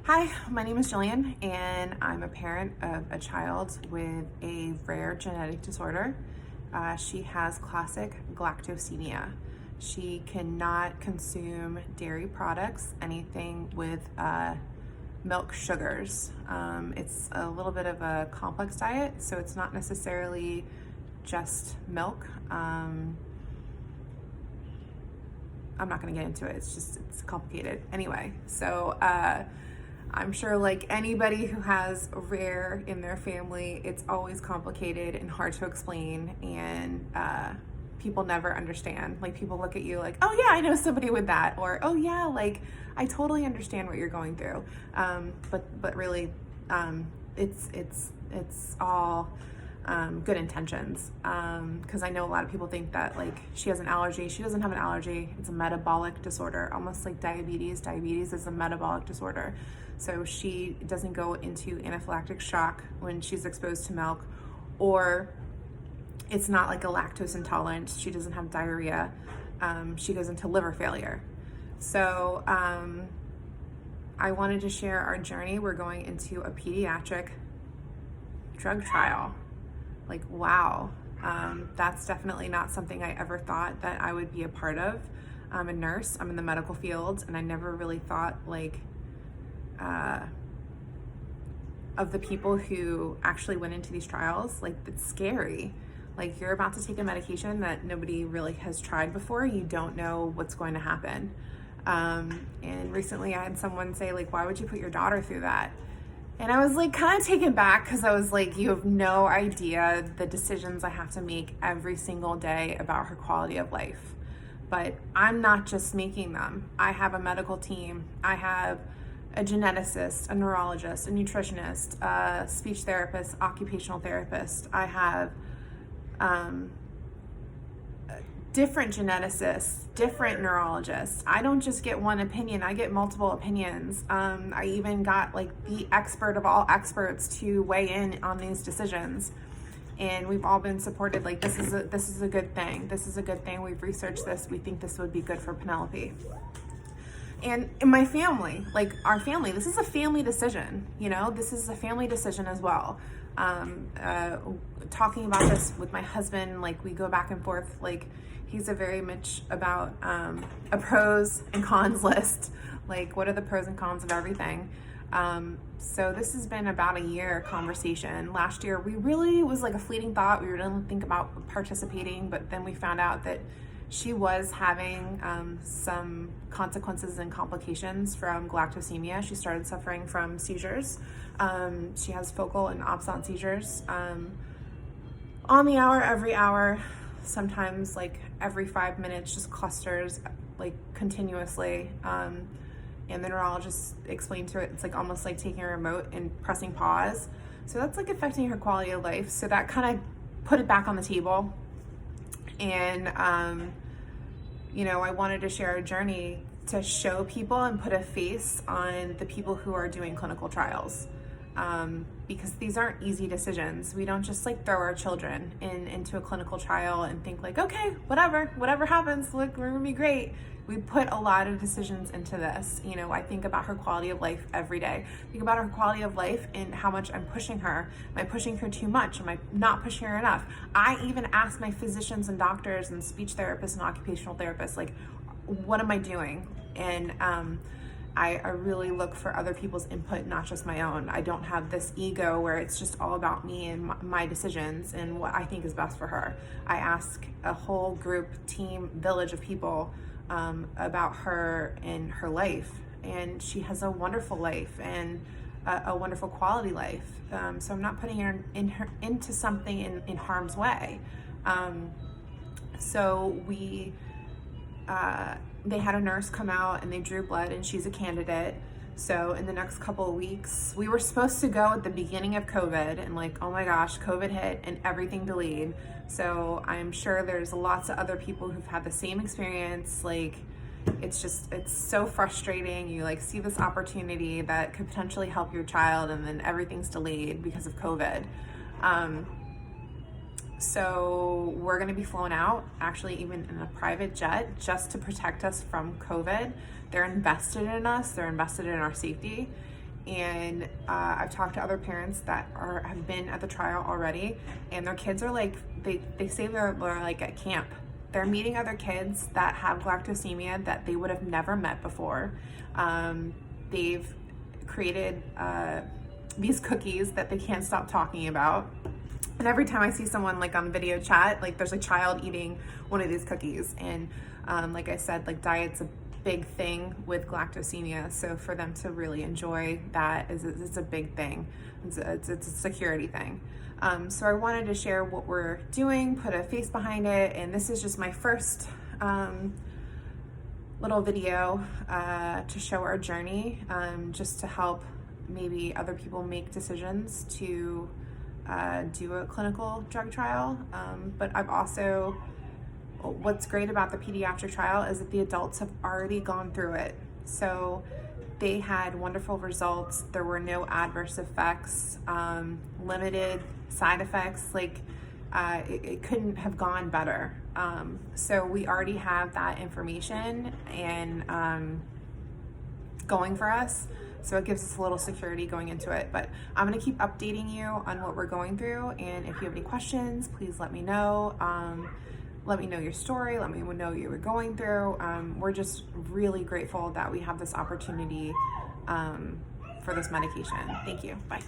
Hi, my name is Jillian, and I'm a parent of a child with a rare genetic disorder. She has classic galactosemia. She cannot consume dairy products, anything with milk sugars. It's a little bit of a complex diet, so it's not necessarily just milk. I'm not going to get into it. It's complicated. Anyway, so I'm sure like anybody who has a rare in their family, it's always complicated and hard to explain, and people never understand. Like, people look at you like, oh yeah, I know somebody with that, or oh yeah, like I totally understand what you're going through. But really, it's all good intentions, because I know a lot of people think that like she has an allergy. She doesn't have an allergy. It's a metabolic disorder, almost like diabetes. Diabetes is a metabolic disorder. So she doesn't go into anaphylactic shock when she's exposed to milk, or it's not like a lactose intolerance. She doesn't have diarrhea. She goes into liver failure. So I wanted to share our journey. We're going into a pediatric drug trial. Like, wow, that's definitely not something I ever thought that I would be a part of. I'm a nurse, I'm in the medical field, and I never really thought like of the people who actually went into these trials. Like, it's scary. Like, you're about to take a medication that nobody really has tried before. You don't know what's going to happen. And recently I had someone say, like, why would you put your daughter through that? And I was like kind of taken back, because I was like, you have no idea the decisions I have to make every single day about her quality of life. But I'm not just making them. I have a medical team. I have a geneticist, a neurologist, a nutritionist, a speech therapist, occupational therapist. I have different geneticists, different neurologists. I don't just get one opinion, I get multiple opinions. I even got like the expert of all experts to weigh in on these decisions. And we've all been supported, like, this is a good thing. This is a good thing. We've researched this. We think this would be good for Penelope. And in my family, like our family, this is a family decision, you know, this is a family decision as well. Talking about this with my husband, like, we go back and forth. Like, he's a very much about a pros and cons list. Like, what are the pros and cons of everything? So this has been about a year conversation. Last year, we really, it was like a fleeting thought. We didn't think about participating, but then we found out that she was having some consequences and complications from galactosemia. She started suffering from seizures. She has focal and absent seizures on the hour, every hour, sometimes like every 5 minutes, just clusters, like continuously. And the neurologist explained to her, it's like almost like taking a remote and pressing pause. So that's like affecting her quality of life. So that kind of put it back on the table. And, you know, I wanted to share a journey to show people and put a face on the people who are doing clinical trials. Because these aren't easy decisions. We don't just like throw our children into a clinical trial and think like, okay, whatever happens, look, we're gonna be great. We put a lot of decisions into this. You know, I think about her quality of life every day. Think about her quality of life and how much I'm pushing her. Am I pushing her too much? Am I not pushing her enough? I even ask my physicians and doctors and speech therapists and occupational therapists, like, what am I doing? And I really look for other people's input, not just my own. I don't have this ego where it's just all about me and my decisions and what I think is best for her. I ask a whole group, team, village of people about her and her life. And she has a wonderful life and a wonderful quality life. So I'm not putting her into something in harm's way. So they had a nurse come out and they drew blood, and she's a candidate. So in the next couple of weeks, we were supposed to go at the beginning of COVID, and like, oh my gosh, COVID hit and everything delayed. So I'm sure there's lots of other people who've had the same experience. Like, it's so frustrating. You like see this opportunity that could potentially help your child, and then everything's delayed because of COVID. So we're gonna be flown out, actually even in a private jet, just to protect us from COVID. They're invested in us, they're invested in our safety. And I've talked to other parents that have been at the trial already, and their kids are like, they say they're like at camp. They're meeting other kids that have galactosemia that they would have never met before. They've created these cookies that they can't stop talking about. And every time I see someone like on video chat, like there's a child eating one of these cookies. And like I said, like diet's a big thing with galactosemia. So for them to really enjoy that it's a big thing. It's a security thing. So I wanted to share what we're doing, put a face behind it. And this is just my first little video to show our journey, just to help maybe other people make decisions to do a clinical drug trial. But I've also, what's great about the pediatric trial is that the adults have already gone through it. So they had wonderful results. There were no adverse effects, limited side effects. Like it couldn't have gone better. So we already have that information and going for us. So it gives us a little security going into it. But I'm gonna keep updating you on what we're going through. And if you have any questions, please let me know. Let me know your story. Let me know what you were going through. We're just really grateful that we have this opportunity for this medication. Thank you. Bye.